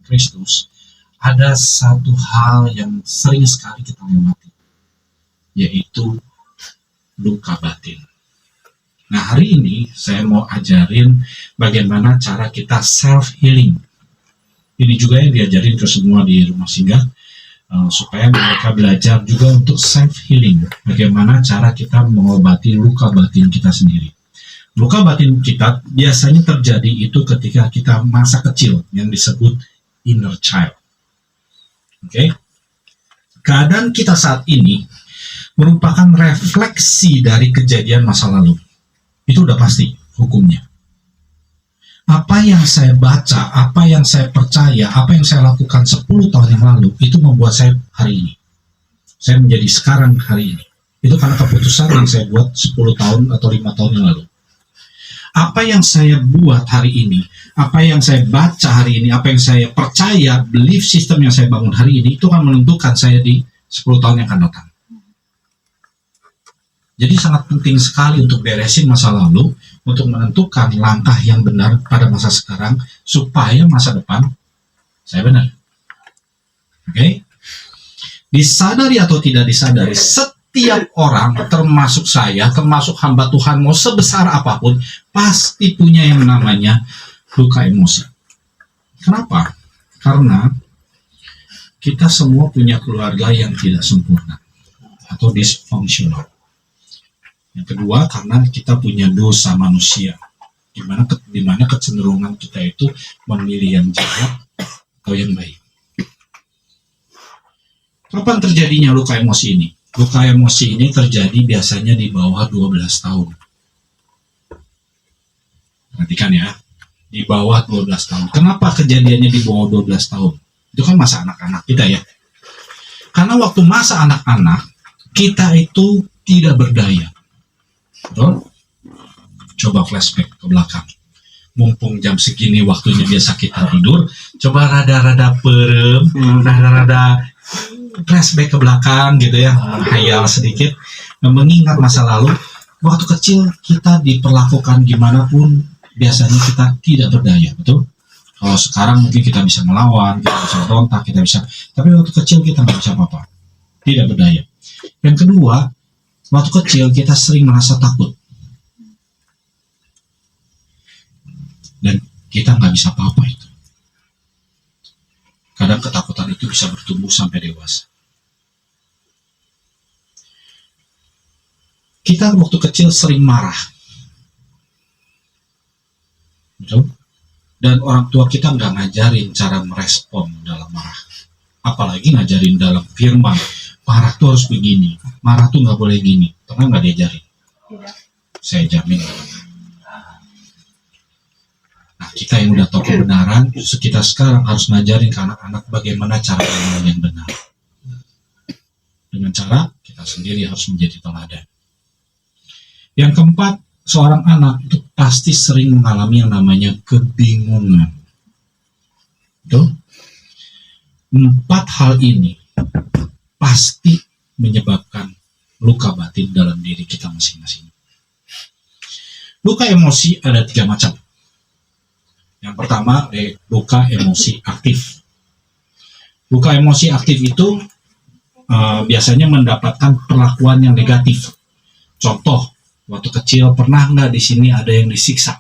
Kristus, ada satu hal yang sering sekali kita lewati, yaitu luka batin. Nah, hari ini saya mau ajarin bagaimana cara kita self-healing. Ini juga yang diajarin ke semua di rumah singgah, supaya mereka belajar juga untuk self-healing. Bagaimana cara kita mengobati luka batin kita sendiri. Luka batin kita biasanya terjadi itu ketika kita masa kecil, yang disebut inner child. Oke? Keadaan kita saat ini merupakan refleksi dari kejadian masa lalu. Itu udah pasti hukumnya. Apa yang saya baca, apa yang saya percaya, apa yang saya lakukan 10 tahun yang lalu, itu membuat saya hari ini. Saya menjadi sekarang hari ini. Itu karena keputusan yang saya buat 10 tahun atau 5 tahun yang lalu. Apa yang saya buat hari ini, apa yang saya baca hari ini, apa yang saya percaya, belief system yang saya bangun hari ini, itu akan menentukan saya di 10 tahun yang akan datang. Jadi sangat penting sekali untuk beresin masa lalu, untuk menentukan langkah yang benar pada masa sekarang, supaya masa depan saya benar. Oke? Disadari atau tidak disadari, setiap orang, termasuk saya, termasuk hamba Tuhan, mau sebesar apapun, pasti punya yang namanya luka emosi. Kenapa? Karena kita semua punya keluarga yang tidak sempurna atau dysfunctional. Yang kedua, karena kita punya dosa manusia, di mana kecenderungan kita itu memilih yang jahat atau yang baik. Kapan terjadinya luka emosi ini? Luka emosi ini terjadi biasanya di bawah 12 tahun. Perhatikan ya, di bawah 12 tahun. Kenapa kejadiannya di bawah 12 tahun? Itu kan masa anak-anak kita ya. Karena waktu masa anak-anak, kita itu tidak berdaya. Betul? Coba flashback ke belakang. Mumpung jam segini waktunya biasa kita tidur, coba rada-rada perem, rada-rada flashback ke belakang gitu ya, menghayal sedikit, mengingat masa lalu. Waktu kecil kita diperlakukan gimana pun, biasanya kita tidak berdaya, betul? Kalau sekarang mungkin kita bisa melawan, kita bisa berontak, kita bisa, tapi waktu kecil kita nggak bisa apa-apa, tidak berdaya. Yang kedua, waktu kecil kita sering merasa takut. Dan kita nggak bisa apa-apa itu. Kadang ketakutan itu bisa bertumbuh sampai dewasa. Kita waktu kecil sering marah. Betul? Dan orang tua kita nggak ngajarin cara merespon dalam marah. Apalagi ngajarin dalam firman. Marah tuh harus begini, marah tuh nggak boleh gini. Pernah nggak diajarin? Tidak. Saya jamin. Nah, kita yang udah tahu kebenaran, justru kita sekarang harus ngajarin ke anak-anak bagaimana cara yang benar. Dengan cara kita sendiri harus menjadi teladan. Yang keempat, seorang anak itu pasti sering mengalami yang namanya kebingungan. Betul? 4 hal ini pasti menyebabkan luka batin dalam diri kita masing-masing. Luka emosi ada 3 macam. Yang pertama, luka emosi aktif. Luka emosi aktif itu biasanya mendapatkan perlakuan yang negatif. Contoh, waktu kecil pernah nggak di sini ada yang disiksa?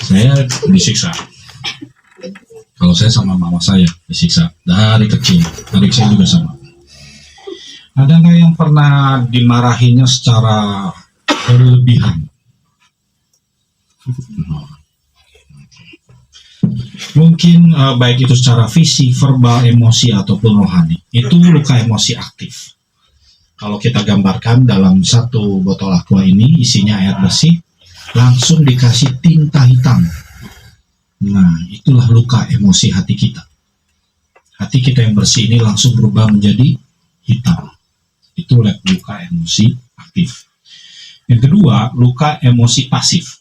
Saya disiksa. Kalau saya sama mama saya disiksa dari kecil, adik saya juga sama. Ada nggak yang pernah dimarahinya secara berlebihan? Mungkin baik itu secara fisik, verbal, emosi ataupun rohani. Itu luka emosi aktif. Kalau kita gambarkan dalam satu botol aqua ini isinya air bersih, langsung dikasih tinta hitam. Nah, itulah luka emosi hati kita. Hati kita yang bersih ini langsung berubah menjadi hitam. Itu luka emosi aktif. Yang kedua, luka emosi pasif.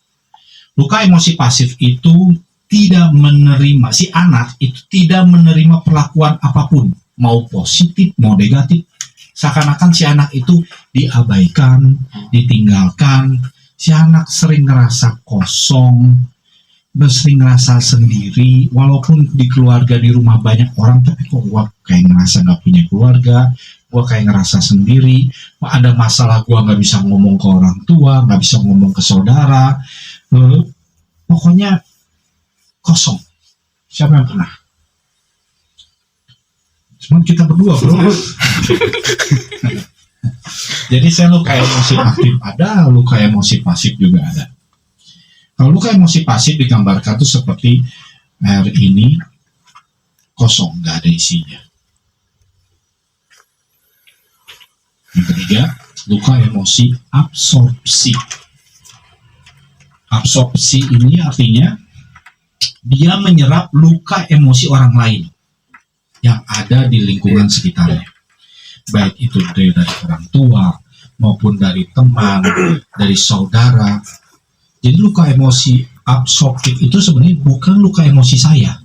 Luka emosi pasif itu tidak menerima, si anak itu tidak menerima perlakuan apapun, mau positif, mau negatif. Seakan-akan si anak itu diabaikan, ditinggalkan, Si anak sering ngerasa kosong, sering ngerasa sendiri, walaupun di keluarga di rumah banyak orang, tapi kok gua kayak ngerasa nggak punya keluarga, gua kayak ngerasa sendiri, ada masalah gua nggak bisa ngomong ke orang tua, nggak bisa ngomong ke saudara, pokoknya kosong. Siapa yang pernah? Cuma kita berdua, bro. Jadi saya luka emosi aktif ada, luka emosi pasif juga ada. Kalau luka emosi pasif digambarkan itu seperti air ini kosong, nggak ada isinya. Yang ketiga, luka emosi absorpsi. Absorpsi ini artinya dia menyerap luka emosi orang lain yang ada di lingkungan sekitarnya. Baik itu dari orang tua, maupun dari teman, dari saudara. Jadi luka emosi absorptif itu sebenarnya bukan luka emosi saya,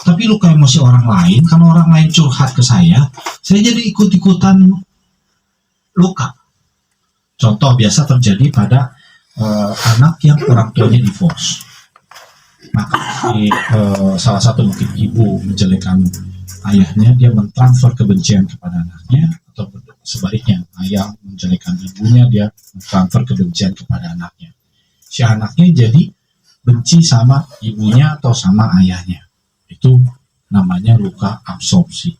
tapi luka emosi orang lain. Karena orang lain curhat ke saya jadi ikut-ikutan luka. Contoh biasa terjadi pada anak yang orang tuanya divorce. Maka salah satu mungkin ibu menjelekkan ayahnya, dia mentransfer kebencian kepada anaknya, atau sebaliknya ayah menjelekkan ibunya, dia mentransfer kebencian kepada anaknya. Si anaknya jadi benci sama ibunya atau sama ayahnya. Itu namanya luka absorpsi.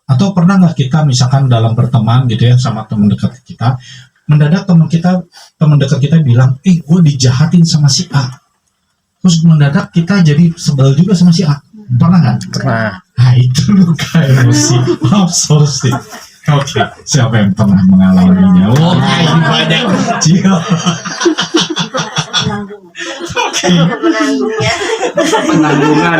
Atau pernah nggak kita misalkan dalam berteman gitu ya sama teman dekat kita, mendadak teman dekat kita bilang, gue dijahatin sama si A. Terus mendadak kita jadi sebel juga sama si A. Pernah nggak? Pernah. Nah itu luka emosi absorpsi. Oke, siapa yang pernah mengalaminya? Oh, ini banyak. Penanggungan.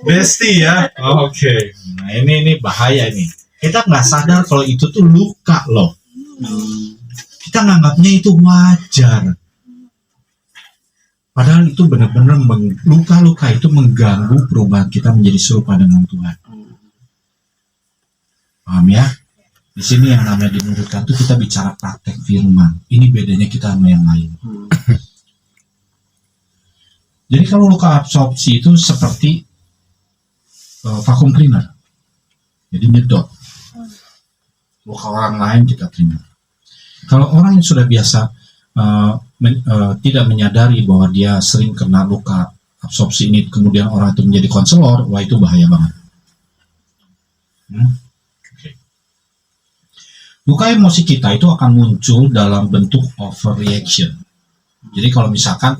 Besti ya. Oke. Nah ini bahaya nih. Kita nggak sadar kalau itu tuh luka loh. Kita nganggapnya itu wajar. Padahal itu benar-benar luka-luka itu mengganggu perubahan kita menjadi serupa dengan Tuhan. Paham ya? Di sini yang namanya dinurutkan itu kita bicara praktek firman. Ini bedanya kita sama yang lain. Jadi kalau luka absorpsi itu seperti vacuum cleaner. Jadi nyedot. Luka orang lain kita terima. Kalau orang yang sudah biasa tidak menyadari bahwa dia sering kena luka absorpsi ini, kemudian orang itu menjadi konselor, wah itu bahaya banget. Okay. Luka emosi kita itu akan muncul dalam bentuk overreaction. Jadi kalau misalkan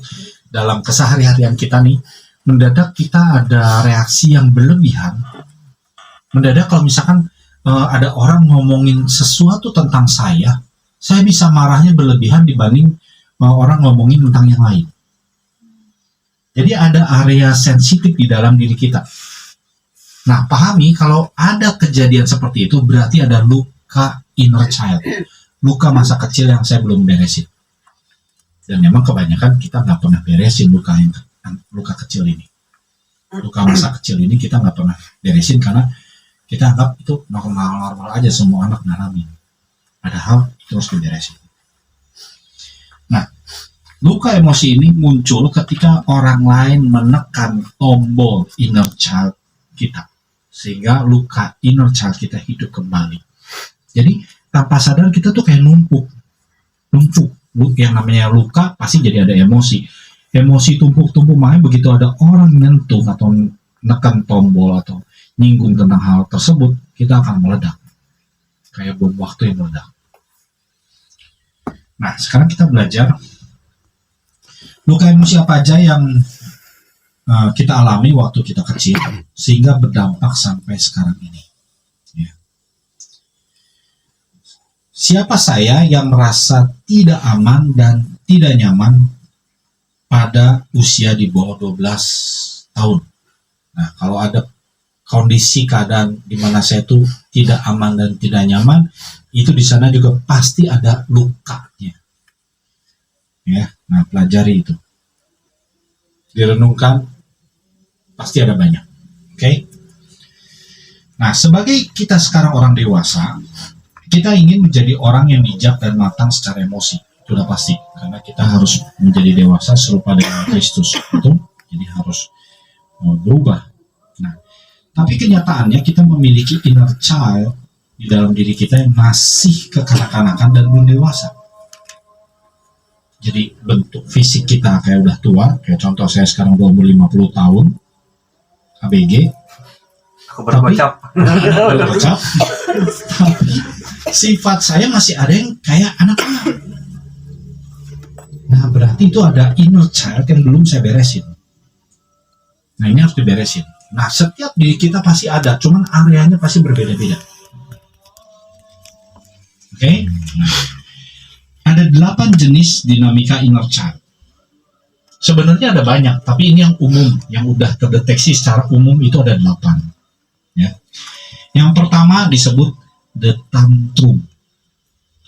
dalam keseharian kita nih, mendadak kita ada reaksi yang berlebihan. Mendadak kalau misalkan ada orang ngomongin sesuatu tentang saya bisa marahnya berlebihan dibanding orang ngomongin tentang yang lain. Jadi ada area sensitif di dalam diri kita. Nah, pahami kalau ada kejadian seperti itu berarti ada luka inner child, luka masa kecil yang saya belum beresin. Dan memang kebanyakan kita nggak pernah beresin luka kecil ini. Luka masa kecil ini kita nggak pernah beresin karena kita anggap itu normal aja, semua anak ngalamin. Padahal itu harus diberesin. Nah, luka emosi ini muncul ketika orang lain menekan tombol inner child kita, sehingga luka inner child kita hidup kembali. Jadi tanpa sadar kita tuh kayak numpuk. Yang namanya luka pasti jadi ada emosi. Emosi tumpuk-tumpuk, makanya begitu ada orang nyentuh atau nekan tombol atau nyinggung tentang hal tersebut, kita akan meledak. Kayak bom waktu yang meledak. Nah, sekarang kita belajar luka emosi apa aja yang kita alami waktu kita kecil sehingga berdampak sampai sekarang ini. Ya. Siapa saya yang merasa tidak aman dan tidak nyaman pada usia di bawah 12 tahun? Nah, kalau ada kondisi keadaan di mana saya itu tidak aman dan tidak nyaman, itu di sana juga pasti ada lukanya. Ya, nah pelajari itu. Direnungkan, pasti ada banyak. Oke? Nah, sebagai kita sekarang orang dewasa, Kita ingin menjadi orang yang bijak dan matang secara emosi, sudah pasti, karena kita harus menjadi dewasa serupa dengan Kristus, betul? Jadi harus berubah. Nah, tapi kenyataannya kita memiliki inner child di dalam diri kita yang masih kekanak-kanakan dan belum dewasa. Jadi bentuk fisik kita kayak udah tua, kayak contoh saya sekarang udah umur 50 tahun, ABG. Aku berkocap. Tapi sifat saya masih ada yang kayak anak-anak. Nah, berarti itu ada inner child yang belum saya beresin. Nah, ini harus diberesin. Nah, setiap diri kita pasti ada, cuman areanya pasti berbeda-beda. Oke? Nah, ada 8 jenis dinamika inner child. Sebenarnya ada banyak, tapi ini yang umum, yang udah terdeteksi secara umum itu ada 8. Ya. Yang pertama disebut the tantrum.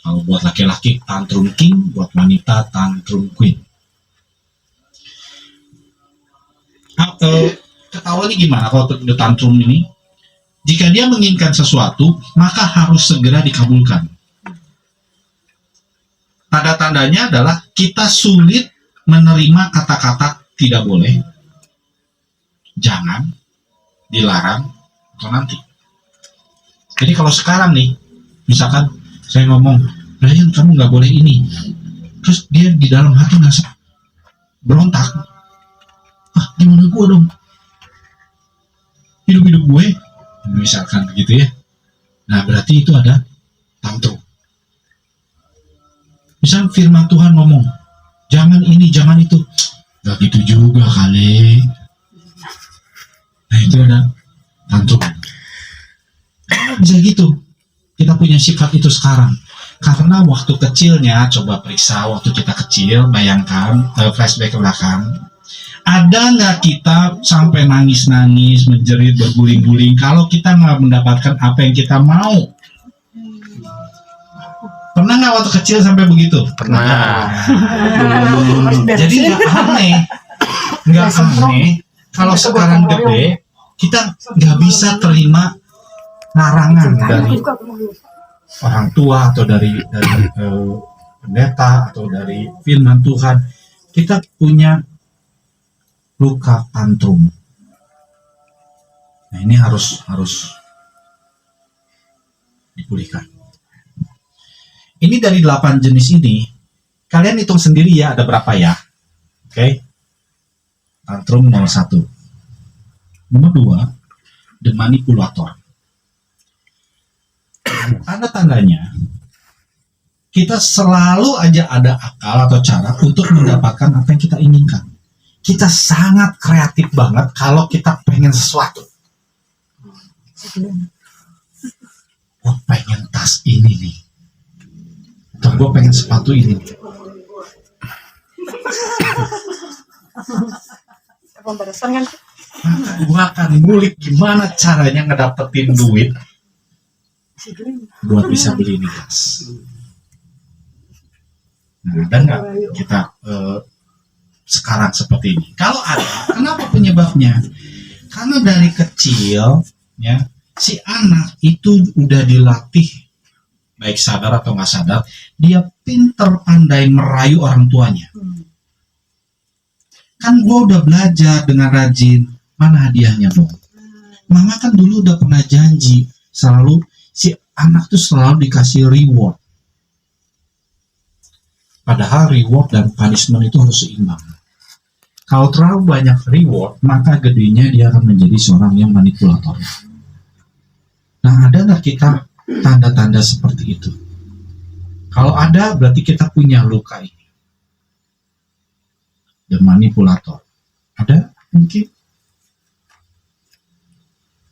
Kalau buat laki-laki tantrum king, buat wanita tantrum queen. Ketahuannya gimana kalau the tantrum ini? Jika dia menginginkan sesuatu, maka harus segera dikabulkan. Tanda-tandanya adalah kita sulit menerima kata-kata tidak boleh, jangan, dilarang, atau nanti. Jadi kalau sekarang nih, misalkan saya ngomong, Brian kamu nggak boleh ini, terus dia di dalam hati nggak berontak, gimana gue dong, hidup gue, misalkan begitu ya. Nah berarti itu ada tantrum. Misal firman Tuhan ngomong, jangan ini, jangan itu. Gak gitu juga kali. Nah itu ada tantrum. Bisa gitu. Kita punya sifat itu sekarang. Karena waktu kecilnya, coba periksa waktu kita kecil, bayangkan, flashback ke belakang. Ada nggak kita sampai nangis-nangis, menjerit, berguling-guling, kalau kita nggak mendapatkan apa yang kita mau? Pernah nggak waktu kecil sampai begitu? Pernah. Jadi nggak aneh kalau sekarang gede kita nggak bisa terima larangan dari orang tua atau dari pendeta atau dari firman Tuhan. Kita punya luka tantrum. Nah ini harus dipulihkan. Ini dari 8 jenis ini, kalian hitung sendiri ya ada berapa ya. Oke. Tantrum 01. Nomor 2, the manipulator. Tanda-tandanya, kita selalu aja ada akal atau cara untuk mendapatkan apa yang kita inginkan. Kita sangat kreatif banget kalau kita pengen sesuatu. Gue pengen tas ini nih. Atau gue pengen sepatu ini. Maka gue akan ngulik gimana caranya ngedapetin duit buat bisa beli ini tas. Nah, ada nggak kita sekarang seperti ini? Kalau ada, kenapa penyebabnya? Karena dari kecil, ya, si anak itu udah dilatih, baik sadar atau nggak sadar, dia pinter pandai merayu orang tuanya. Kan gue udah belajar dengan rajin, mana hadiahnya dong? Mama kan dulu udah pernah janji, selalu si anak tuh selalu dikasih reward. Padahal reward dan punishment itu harus seimbang. Kalau terlalu banyak reward, maka gedenya dia akan menjadi seorang yang manipulator. Nah, ada nggak kita tanda-tanda seperti itu? Kalau ada, berarti kita punya luka ini. Dan manipulator. Ada mungkin?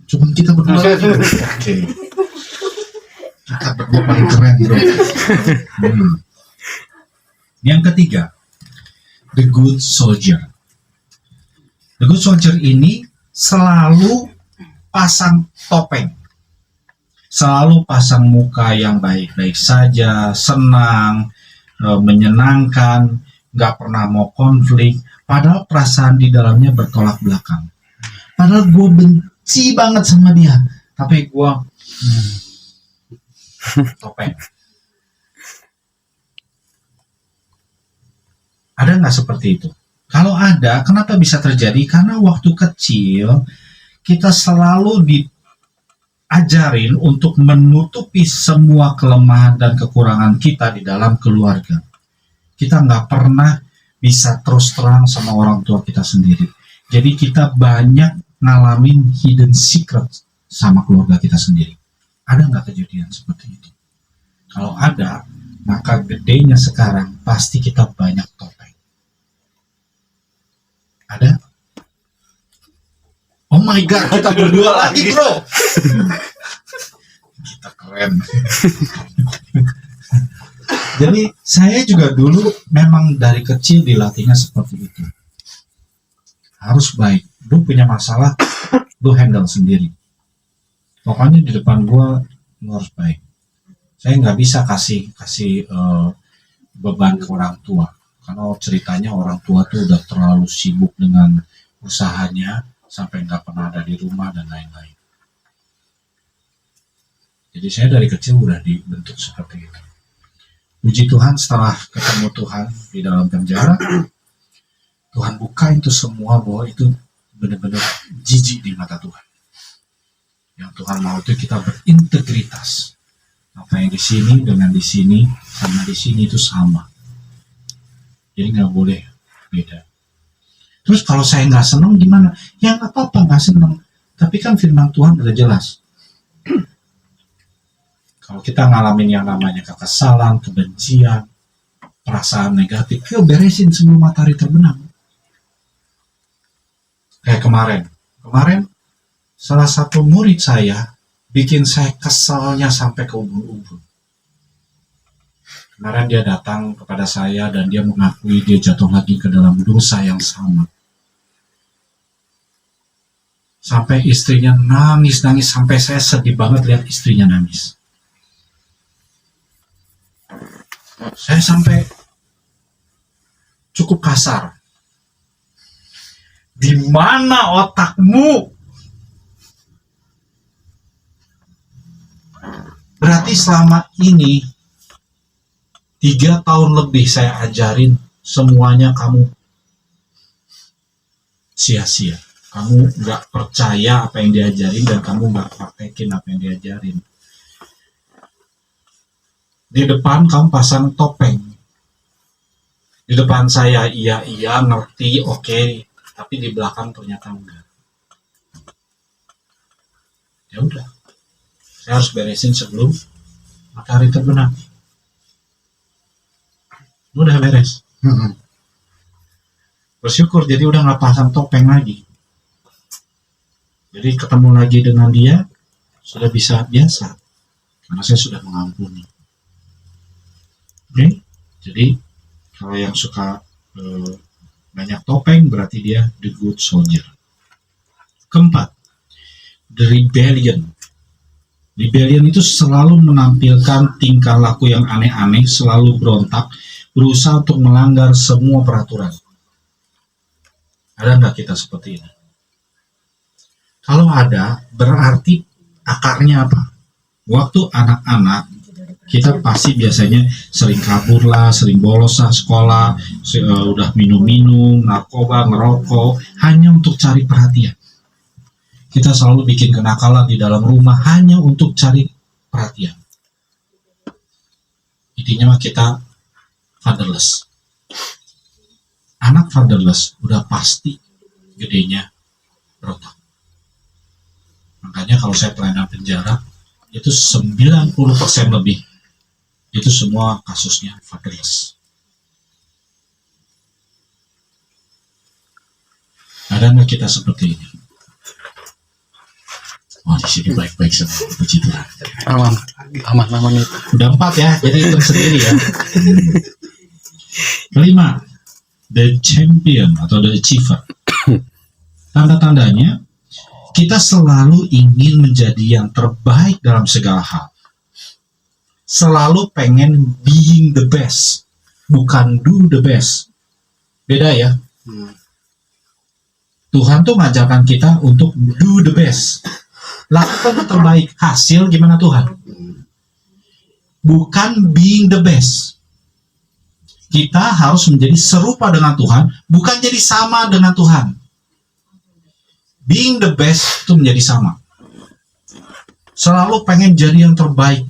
Cuma kita berdua. Oke. Kita berdua paling keren bro. Yang ketiga, the good soldier. The good soldier ini selalu pasang topeng. Selalu pasang muka yang baik-baik saja, senang, menyenangkan, nggak pernah mau konflik, padahal perasaan di dalamnya bertolak belakang. Padahal gue benci banget sama dia, tapi gue topeng. Ada nggak seperti itu? Kalau ada, kenapa bisa terjadi? Karena waktu kecil kita selalu diajarin untuk menutupi semua kelemahan dan kekurangan kita di dalam keluarga. Kita nggak pernah bisa terus terang sama orang tua kita sendiri. Jadi kita banyak ngalamin hidden secret sama keluarga kita sendiri. Ada nggak kejadian seperti itu? Kalau ada, maka gedenya sekarang pasti kita banyak topeng. Ada? Oh my god, kita berdua lagi bro. Kita keren. Jadi saya juga dulu memang dari kecil dilatihnya seperti itu. Harus baik. Lu punya masalah, lu handle sendiri. Pokoknya di depan gua lu harus baik. Saya nggak bisa kasih beban ke orang tua. Karena ceritanya orang tua tuh udah terlalu sibuk dengan usahanya sampai nggak pernah ada di rumah dan lain-lain. Jadi saya dari kecil udah dibentuk seperti itu. Puji Tuhan setelah ketemu Tuhan di dalam penjara, Tuhan buka itu semua bahwa itu benar-benar jijik di mata Tuhan. Yang Tuhan mau itu kita berintegritas. Apa yang di sini dengan di sini sama di sini itu sama. Jadi nggak boleh beda. Terus kalau saya nggak senang gimana? Ya nggak apa-apa nggak senang. Tapi kan firman Tuhan udah jelas. Kalau kita ngalamin yang namanya kekesalan, kebencian, perasaan negatif, ayo beresin sebelum matahari terbenam. Kayak kemarin salah satu murid saya bikin saya kesalnya sampai ke ubun-ubun. Kemarin dia datang kepada saya dan dia mengakui dia jatuh lagi ke dalam dosa yang sama. Sampai istrinya nangis, sampai saya sedih banget lihat istrinya nangis. Saya sampai cukup kasar. Di mana otakmu? Berarti selama ini 3 tahun lebih saya ajarin semuanya kamu sia-sia. Kamu nggak percaya apa yang diajarin dan kamu nggak praktekin apa yang diajarin. Di depan kamu pasang topeng. Di depan saya iya ngerti oke, tapi di belakang ternyata enggak. Ya udah, saya harus beresin sebelum matahari terbenam. Udah beres. Bersyukur jadi udah nggak pasang topeng lagi. Jadi ketemu lagi dengan dia sudah bisa biasa karena saya sudah mengampuni. Oke, jadi kalau yang suka banyak topeng berarti dia the good soldier. Keempat, the rebellion. Rebellion itu selalu menampilkan tingkah laku yang aneh-aneh, selalu berontak, berusaha untuk melanggar semua peraturan. Ada nggak kita seperti ini? Kalau ada, berarti akarnya apa? Waktu anak-anak, kita pasti biasanya sering kabur lah, sering bolos lah sekolah, udah minum-minum, narkoba, ngerokok, hanya untuk cari perhatian. Kita selalu bikin kenakalan di dalam rumah hanya untuk cari perhatian. Intinya kita fatherless. Anak fatherless udah pasti gedenya berotak. Makanya kalau saya pelayanan penjara itu 90% lebih itu semua kasusnya fatherless. Ada nggak kita seperti ini? Wah, di sini baik-baik semua, puji Tuhan. Aman itu. Udah 4 ya, jadi itu sendiri ya. Kelima, the champion atau the achiever. Tanda-tandanya kita selalu ingin menjadi yang terbaik dalam segala hal. Selalu pengen being the best, bukan do the best. Beda ya. Tuhan tuh ngajarkan kita untuk do the best. Lakukan yang terbaik. Hasil gimana Tuhan? bukan being the best. Kita harus menjadi serupa dengan Tuhan, bukan jadi sama dengan Tuhan. Being the best itu menjadi sama. Selalu pengen jadi yang terbaik.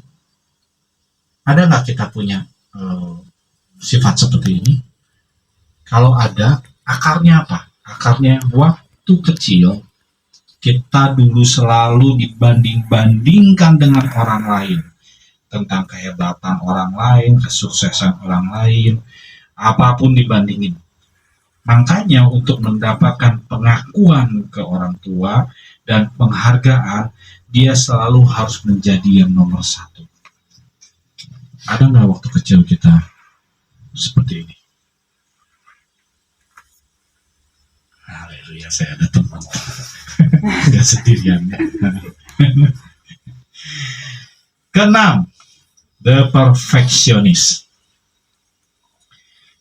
Ada nggak kita punya sifat seperti ini? Kalau ada, akarnya apa? Akarnya waktu kecil, kita dulu selalu dibanding-bandingkan dengan orang lain. Tentang kehebatan orang lain, kesuksesan orang lain, apapun dibandingin. Makanya untuk mendapatkan pengakuan ke orang tua dan penghargaan, dia selalu harus menjadi yang nomor satu. Ada nggak waktu kecil kita seperti ini? Haleluya, saya ada teman. Nggak sendirian. Keenam, the perfectionist.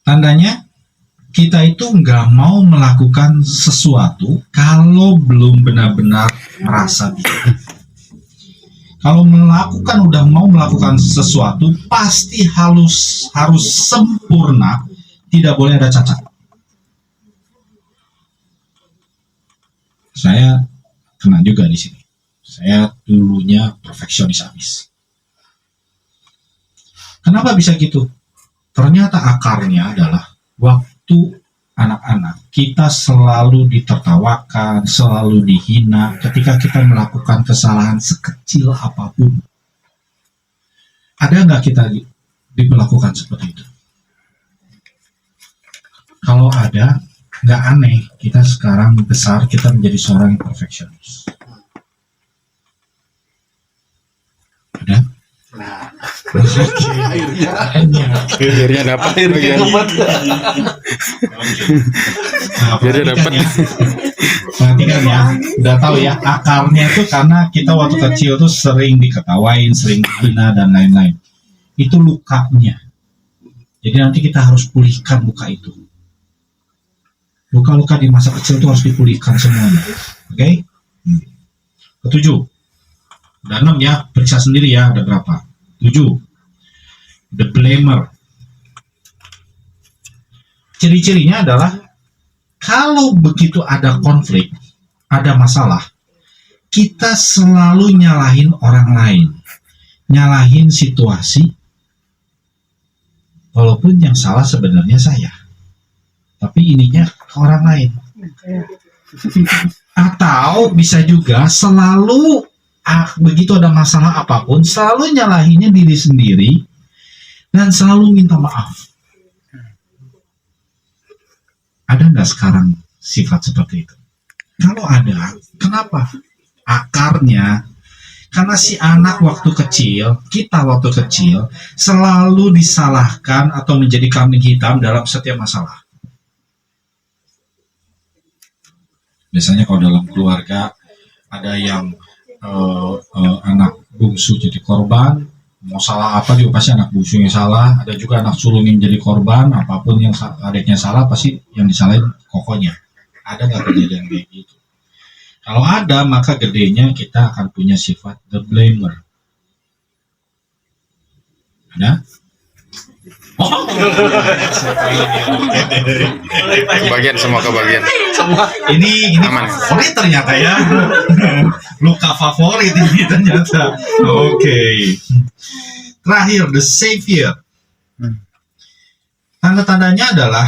Tandanya kita itu nggak mau melakukan sesuatu kalau belum benar-benar merasa bisa. Kalau udah mau melakukan sesuatu, pasti harus sempurna, tidak boleh ada cacat. Saya kena juga di sini. Saya dulunya perfeksionis habis. Kenapa bisa gitu? Ternyata akarnya adalah waktu anak-anak kita selalu ditertawakan, selalu dihina ketika kita melakukan kesalahan sekecil apapun. Ada nggak kita diperlakukan seperti itu? Kalau ada, nggak aneh kita sekarang besar kita menjadi seorang yang perfeksionis. Ada? Nah, Akhirnya dapat bagian. Akhirnya dapat. Perhatikan ya, udah tahu ya, akarnya itu karena kita waktu kecil tuh sering diketawain, sering dihina dan lain-lain. Itu lukanya. Jadi nanti kita harus pulihkan luka itu. Luka-luka di masa kecil itu harus dipulihkan semuanya. Oke? Ketujuh. Udah 6 ya, periksa sendiri ya, ada berapa? 7. The blamer. Ciri-cirinya adalah kalau begitu ada konflik, ada masalah, kita selalu nyalahin orang lain, nyalahin situasi, walaupun yang salah sebenarnya saya, tapi ininya ke orang lain. Atau bisa juga selalu begitu ada masalah apapun, selalu nyalahinnya diri sendiri dan selalu minta maaf. Ada nggak sekarang sifat seperti itu? Kalau ada, kenapa? Akarnya karena si anak waktu kecil, kita waktu kecil selalu disalahkan atau menjadi kambing hitam dalam setiap masalah. Biasanya kalau dalam keluarga ada yang anak bungsu jadi korban, mau salah apa juga pasti anak bungsu yang salah. Ada juga anak sulung yang jadi korban, apapun yang adiknya salah pasti yang disalahin kokonya. Ada nggak kejadian kayak gitu? Kalau ada, maka gedenya kita akan punya sifat the blamer. Ada? Oh, Kebagian semua kebagian. ini Aman. favorit ternyata ya. Luka favorit ini ternyata. Oke. Terakhir, the savior. Tanda-tandanya adalah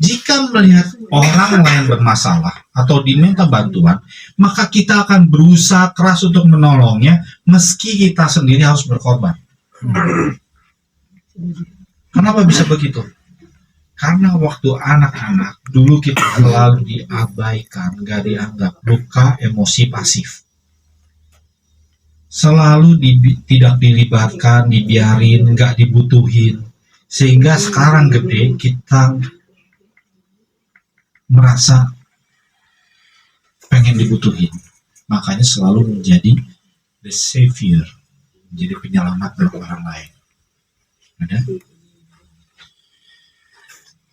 jika melihat orang lain bermasalah atau diminta bantuan, maka kita akan berusaha keras untuk menolongnya meski kita sendiri harus berkorban. Kenapa bisa begitu? Karena waktu anak-anak dulu kita selalu diabaikan, gak dianggap, luka emosi pasif. Selalu tidak dilibatkan, dibiarin, gak dibutuhin. Sehingga sekarang gede kita merasa pengen dibutuhin. Makanya selalu menjadi the savior, menjadi penyelamat bagi orang lain. Ada?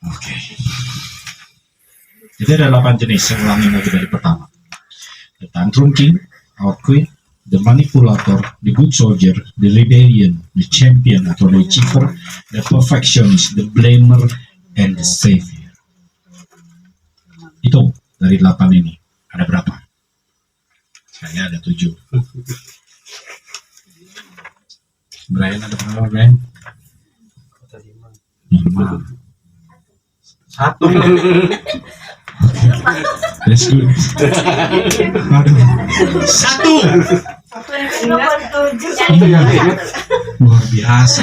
Oke. Jadi ada 8 jenis, saya ulangi lagi dari pertama. The tantrum king, outquit, the manipulator, the good soldier, the rebellion, the champion atau the achiever, the perfectionist, the blamer, and the savior. Itu dari 8 ini ada berapa? Saya ada 7. Brian ada berapa, Brian? 5. 1. That's good. Aduh. 1. Luar biasa.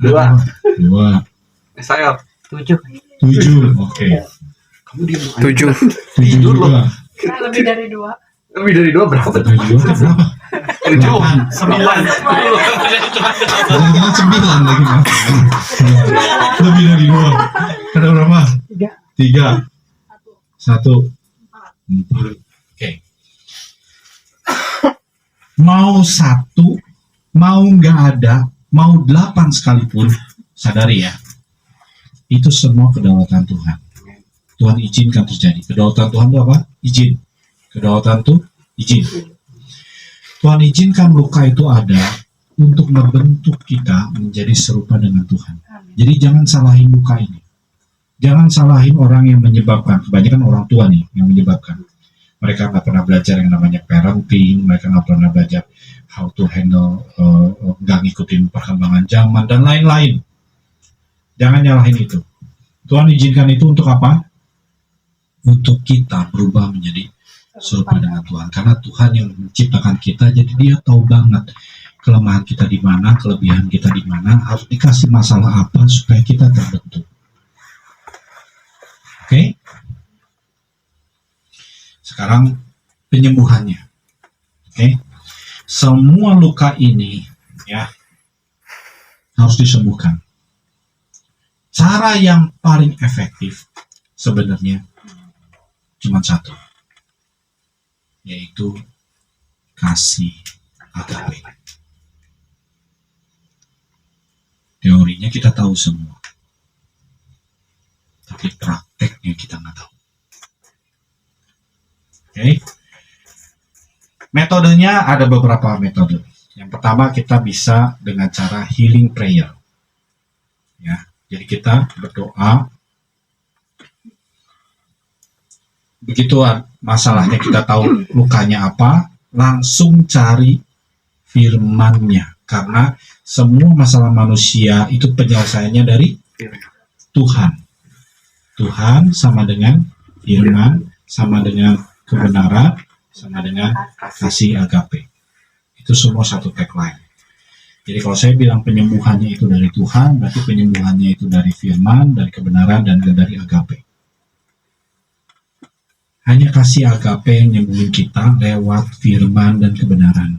2. Saya 7. 7. Oke. Kamu di 7. 7 juga. Lebih dari 2. Lebih dari 2 berapa? Dari 2 ke berapa? 7. 9. Jangan 9 lagi, Mas. Lebih dari 2. Ada berapa? 3. 1. 4. Oke. Mau 1, mau nggak ada, mau 8 sekalipun, sadari ya, itu semua kedaulatan Tuhan. Tuhan izinkan terjadi. Kedaulatan Tuhan itu apa? Izin. Kedaulatan itu izin. Tuhan izinkan luka itu ada untuk membentuk kita menjadi serupa dengan Tuhan. Jadi jangan salahin luka ini. Jangan salahin orang yang menyebabkan. Kebanyakan orang tua nih yang menyebabkan. Mereka nggak pernah belajar yang namanya parenting. Mereka nggak pernah belajar how to handle, nggak ngikutin perkembangan zaman dan lain-lain. Jangan nyalahin itu. Tuhan izinkan itu untuk apa? Untuk kita berubah menjadi serupa dengan Tuhan. Karena Tuhan yang menciptakan kita, jadi Dia tahu banget kelemahan kita di mana, kelebihan kita di mana, harus dikasih masalah apa supaya kita terbentuk. Oke? Sekarang penyembuhannya. Oke? Semua luka ini ya harus disembuhkan. Cara yang paling efektif sebenarnya cuma satu, yaitu kasih agape. Teorinya kita tahu semua, tapi prakteknya kita nggak tahu. Oke? Metodenya ada beberapa metode. Yang pertama kita bisa dengan cara healing prayer. Ya, jadi kita berdoa. Begitu masalahnya kita tahu lukanya apa, langsung cari firman-Nya. Karena semua masalah manusia itu penyelesaiannya dari Tuhan. Tuhan sama dengan firman, sama dengan kebenaran, sama dengan kasih agape. Itu semua satu tagline. Jadi kalau saya bilang penyembuhannya itu dari Tuhan, berarti penyembuhannya itu dari firman, dari kebenaran, dan dari agape. Hanya kasih agape yang nyembuhin kita lewat firman dan kebenaran.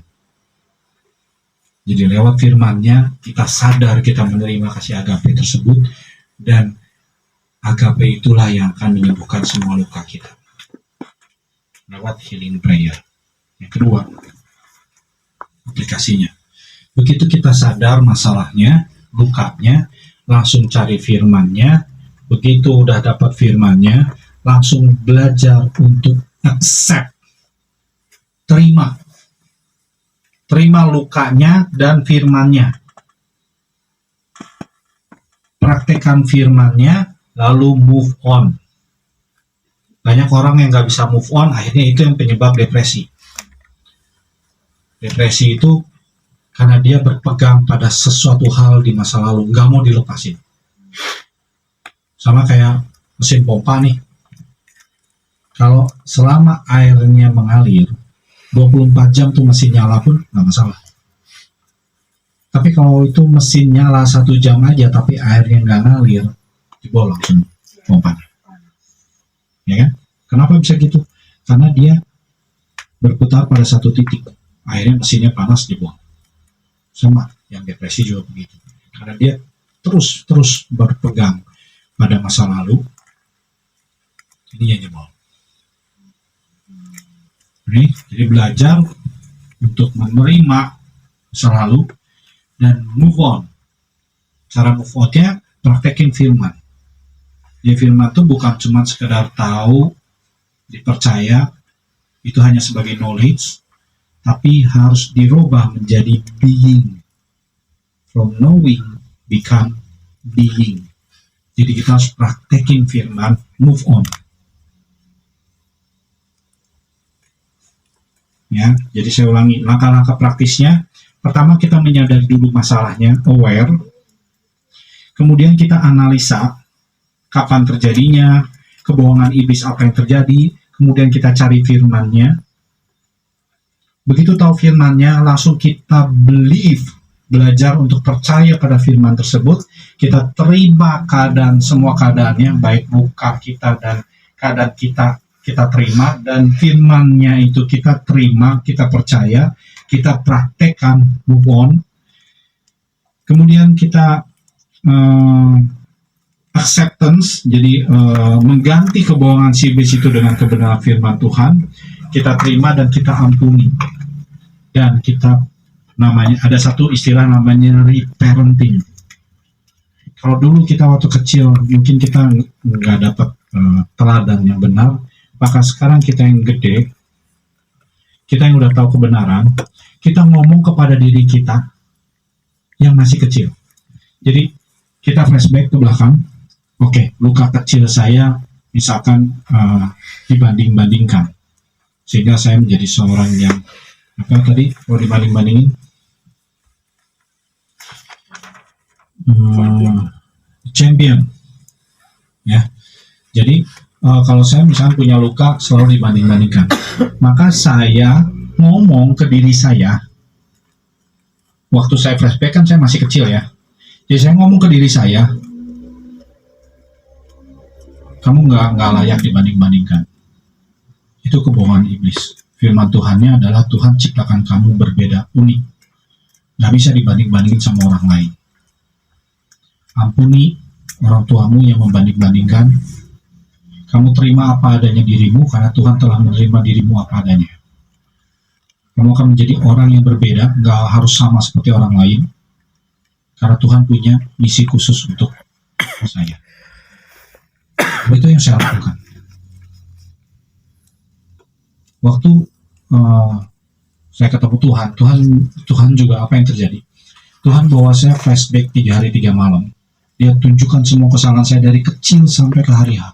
Jadi lewat firman-Nya kita sadar kita menerima kasih agape tersebut, dan agape itulah yang akan menyembuhkan semua luka kita. Lewat healing prayer. Yang kedua, aplikasinya. Begitu kita sadar masalahnya, lukanya, langsung cari firman-Nya. Begitu udah dapat firman-Nya, langsung belajar untuk accept. Terima lukanya dan firman-Nya. Praktekkan firman-Nya, lalu move on. Banyak orang yang nggak bisa move on, akhirnya itu yang penyebab depresi. Depresi itu karena dia berpegang pada sesuatu hal di masa lalu, nggak mau dilepasin. Sama kayak mesin pompa nih. Kalau selama airnya mengalir, 24 jam tuh mesin nyala pun nggak masalah. Tapi kalau itu mesin nyala 1 jam aja, tapi airnya nggak ngalir, jebol langsung pompanya. Ya kan? Kenapa bisa gitu? Karena dia berputar pada satu titik. Akhirnya mesinnya panas, jebol. Sama yang depresi juga begitu. Karena dia terus berpegang pada masa lalu, ini yang jebol. Jadi belajar untuk menerima masa lalu dan move on. Cara move on-nya praktekin firman. Jadi firman itu bukan cuma sekedar tahu, dipercaya, itu hanya sebagai knowledge, tapi harus dirubah menjadi being. From knowing become being. Jadi kita harus praktekin firman, move on. Ya, jadi saya ulangi langkah-langkah praktisnya. Pertama kita menyadari dulu masalahnya, aware. Kemudian kita analisa kapan terjadinya, kebohongan iblis apa yang terjadi. Kemudian kita cari firman-Nya. Begitu tahu firman-Nya, langsung kita belajar untuk percaya pada firman tersebut. Kita terima semua keadaannya, baik luka kita dan keadaan kita terima, dan firman-Nya itu kita terima, kita percaya, kita praktekkan, move on. Kemudian kita acceptance, jadi mengganti kebohongan si iblis itu dengan kebenaran firman Tuhan. Kita terima dan kita ampuni. Dan kita ada satu istilah namanya reparenting. Kalau dulu kita waktu kecil mungkin kita nggak dapat teladan yang benar, maka sekarang kita yang gede, kita yang udah tahu kebenaran, kita ngomong kepada diri kita yang masih kecil. Jadi kita flashback ke belakang. Oke, luka kecil saya misalkan dibanding-bandingkan, sehingga saya menjadi seorang yang apa tadi kalau dibanding-bandingin champion, ya. Jadi kalau saya misalnya punya luka selalu dibanding-bandingkan, maka saya ngomong ke diri saya. Waktu saya flashback kan saya masih kecil ya, jadi saya ngomong ke diri saya, kamu nggak layak dibanding-bandingkan. Itu kebohongan iblis. Firman Tuhannya adalah Tuhan ciptakan kamu berbeda, unik. Nggak bisa dibanding-bandingin sama orang lain. Ampuni orang tuamu yang membanding-bandingkan. Kamu terima apa adanya dirimu karena Tuhan telah menerima dirimu apa adanya. Kamu akan menjadi orang yang berbeda, nggak harus sama seperti orang lain. Karena Tuhan punya misi khusus untuk saya. Itu yang saya lakukan. Waktu saya ketemu Tuhan juga apa yang terjadi? Tuhan bawa saya flashback 3 hari 3 malam. Dia tunjukkan semua kesalahan saya dari kecil sampai ke hari H.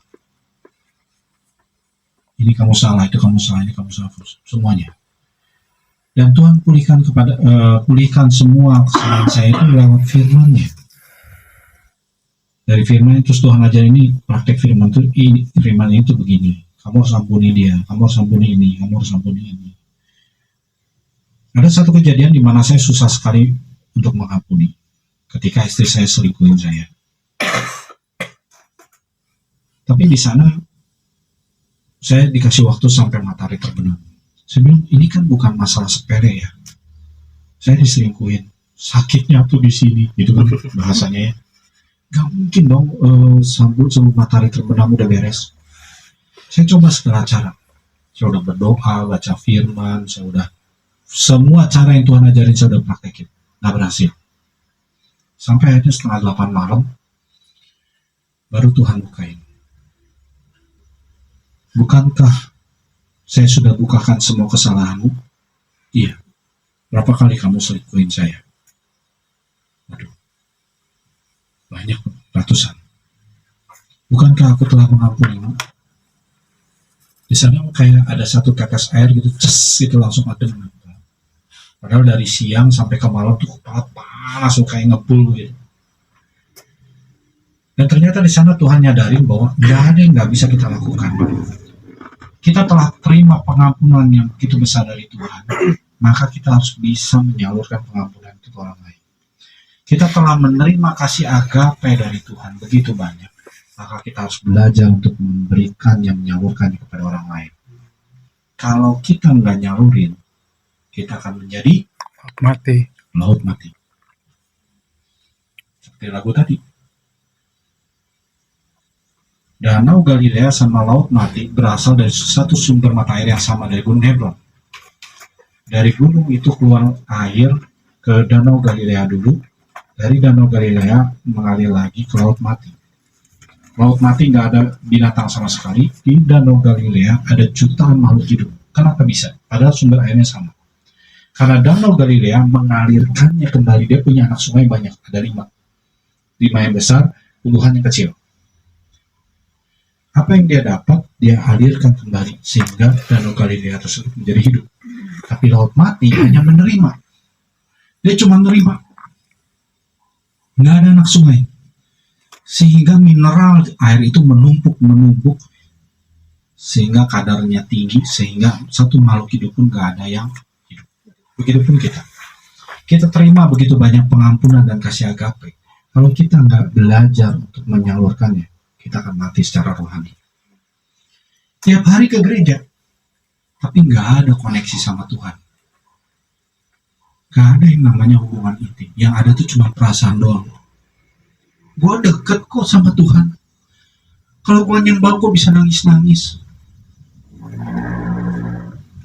Ini kamu salah, itu kamu salah, ini kamu salah, semuanya. Dan Tuhan pulihkan semua kesalahan saya itu lewat firman-Nya. Dari firman terus Tuhan ajar ini praktek firman itu begini. Kamu harus ampuni dia, kamu harus ampuni ini, kamu harus ampuni ini. Ada satu kejadian di mana saya susah sekali untuk mengampuni. Ketika istri saya selingkuhin saya. Tapi di sana saya dikasih waktu sampai matahari terbenam. Saya bilang ini kan bukan masalah sepele ya. Saya diselingkuhin, sakitnya tuh di sini, gitu kan bahasanya ya. Gak mungkin dong sebelum matahari terbenam udah beres. Saya coba segala cara. Saya udah berdoa, baca firman, saya udah semua cara yang Tuhan ajarin saya udah praktekin. Nggak berhasil. Sampai akhirnya setengah 8 malam baru Tuhan bukain. Bukankah saya sudah bukakan semua kesalahanmu? Iya. Berapa kali kamu selingkuhin saya? Waduh. Banyak, ratusan. Bukankah aku telah mengampunimu? Di sana kayak ada satu tetes air gitu, gitu langsung adem. Padahal dari siang sampai ke malam tuh panas, kayak ngebul gitu. Dan ternyata di sana Tuhan nyadarin bahwa nggak ada yang nggak bisa kita lakukan. Kita telah terima pengampunan yang begitu besar dari Tuhan, maka kita harus bisa menyalurkan pengampunan itu ke orang lain. Kita telah menerima kasih agape dari Tuhan begitu banyak, maka kita harus belajar untuk memberikan yang menyalurkannya kepada orang lain. Kalau kita nggak nyalurin, kita akan menjadi laut mati. Seperti lagu tadi. Danau Galilea sama laut mati berasal dari satu sumber mata air yang sama dari Gunung Hebron. Dari gunung itu keluar air ke Danau Galilea dulu. Dari Danau Galilea mengalir lagi ke laut mati. Laut mati nggak ada binatang sama sekali. Di Danau Galilea ada jutaan makhluk hidup. Kenapa bisa? Padahal sumber airnya sama. Karena Danau Galilea mengalirkannya kembali. Dia punya anak sungai banyak, ada 5. 5 yang besar, puluhan yang kecil. Apa yang dia dapat, dia alirkan kembali sehingga Danau Galilea tersebut menjadi hidup. Tapi Laut Mati hanya menerima. Dia cuma menerima. Nggak ada anak sungai. Sehingga mineral air itu menumpuk, sehingga kadarnya tinggi, sehingga satu makhluk hidup pun nggak ada yang hidup. Begitupun kita. Kita terima begitu banyak pengampunan dan kasih agape. Kalau kita nggak belajar untuk menyalurkannya, kita akan mati secara rohani. Tiap hari ke gereja, tapi nggak ada koneksi sama Tuhan. Nggak ada yang namanya hubungan intim. Yang ada tuh cuma perasaan doang. Gue deket kok sama Tuhan. Kalau gue nyembah, gue bisa nangis-nangis.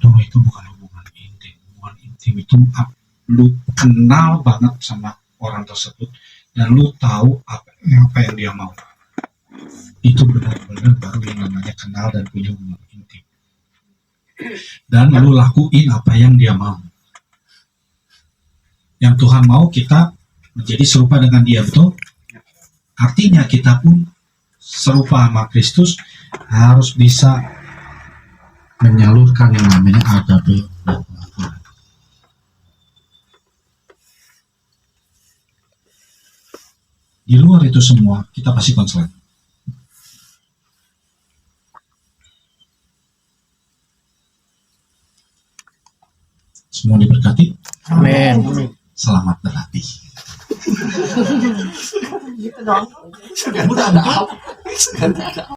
No, itu bukan hubungan intim. Hubungan intim itu lu kenal banget sama orang tersebut dan lu tahu apa yang dia mau. Itu benar-benar baru yang namanya kenal dan punya hubungan intim. Dan lu lakuin apa yang dia mau. Yang Tuhan mau kita menjadi serupa dengan dia, betul? Artinya kita pun serupa sama Kristus harus bisa menyalurkan yang namanya agape dan pengampunan. Di luar itu semua, kita pasti konslet. Semua diberkati. Amin. Selamat berlatih. Gitu dong. Sudah ada.